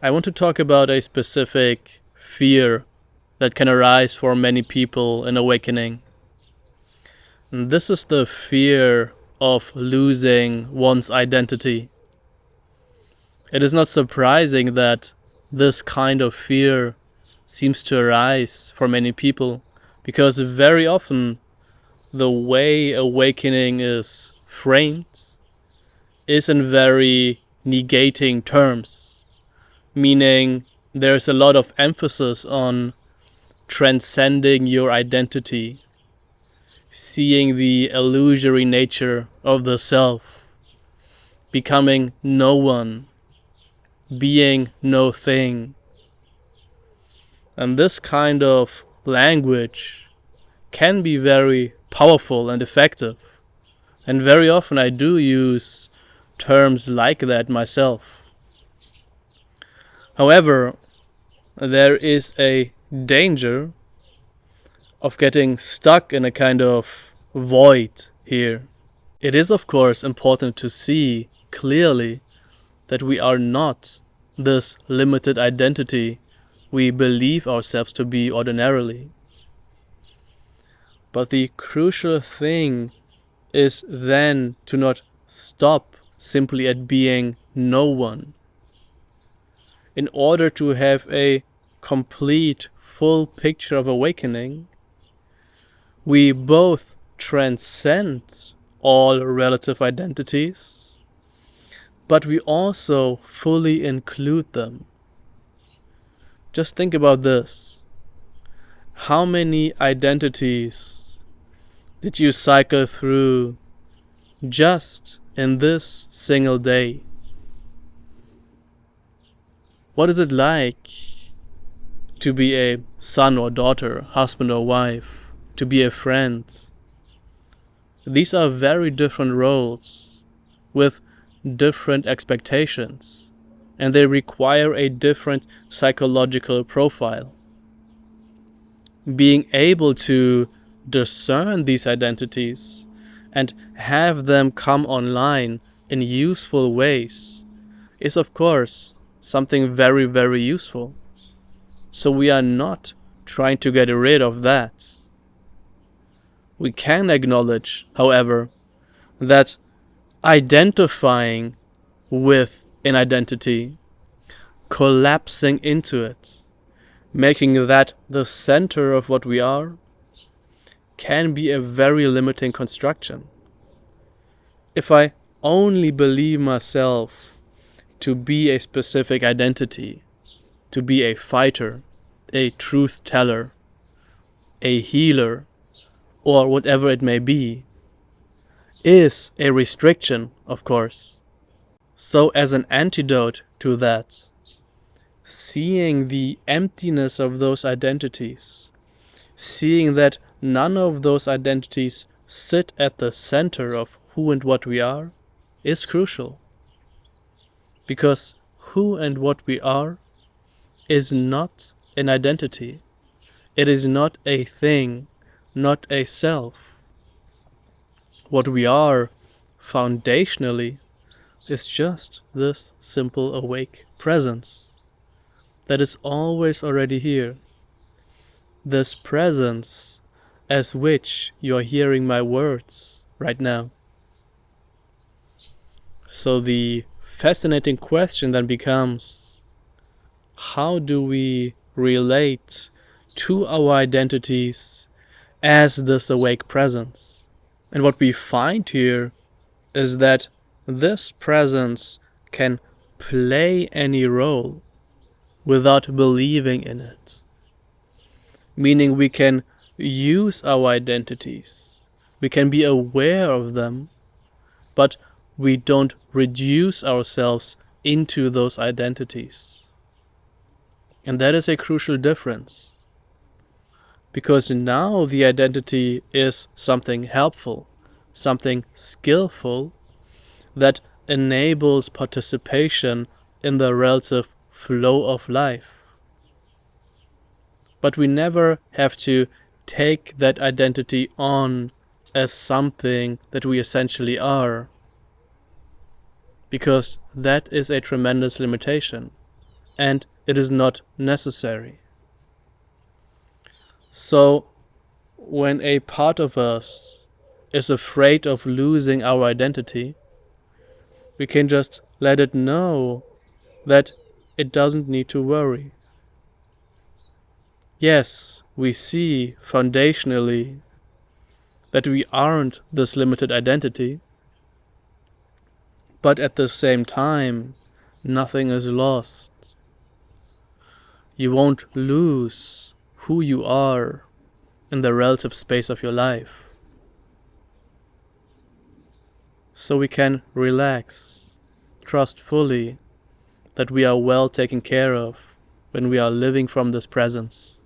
I want to talk about a specific fear that can arise for many people in awakening. And this is the fear of losing one's identity. It is not surprising that this kind of fear seems to arise for many people, because very often the way awakening is framed is in very negating terms, meaning there's a lot of emphasis on transcending your identity, seeing the illusory nature of the self, becoming no one, being no thing. And this kind of language can be very powerful and effective. And very often I do use terms like that myself. However, there is a danger of getting stuck in a kind of void here. It is, of course, important to see clearly that we are not this limited identity we believe ourselves to be ordinarily. But the crucial thing is then to not stop simply at being no one. In order to have a complete, full picture of awakening, we both transcend all relative identities, but we also fully include them. Just think about this. How many identities did you cycle through just in this single day? What is it like to be a son or daughter, husband or wife, to be a friend? These are very different roles with different expectations, and they require a different psychological profile. Being able to discern these identities and have them come online in useful ways is, of course, something very, very useful. So we are not trying to get rid of that. We can acknowledge, however, that identifying with an identity, collapsing into it, making that the center of what we are, can be a very limiting construction. If I only believe myself to be a specific identity, to be a fighter, a truth teller, a healer, or whatever it may be, is a restriction, of course. So as an antidote to that, seeing the emptiness of those identities, seeing that none of those identities sit at the center of who and what we are, is crucial. Because who and what we are is not an identity. It is not a thing, not a self. What we are, foundationally, is just this simple awake presence that is always already here. This presence as which you are hearing my words right now. So the fascinating question then becomes, how do we relate to our identities as this awake presence? And what we find here is that this presence can play any role without believing in it. Meaning we can use our identities, we can be aware of them, but we don't reduce ourselves into those identities. And that is a crucial difference. Because now the identity is something helpful, something skillful, that enables participation in the relative flow of life. But we never have to take that identity on as something that we essentially are, because that is a tremendous limitation. and it is not necessary. So, when a part of us is afraid of losing our identity, we can just let it know that it doesn't need to worry. Yes, we see foundationally that we aren't this limited identity, but at the same time, nothing is lost. You won't lose who you are in the relative space of your life. So we can relax, trust fully that we are well taken care of when we are living from this presence.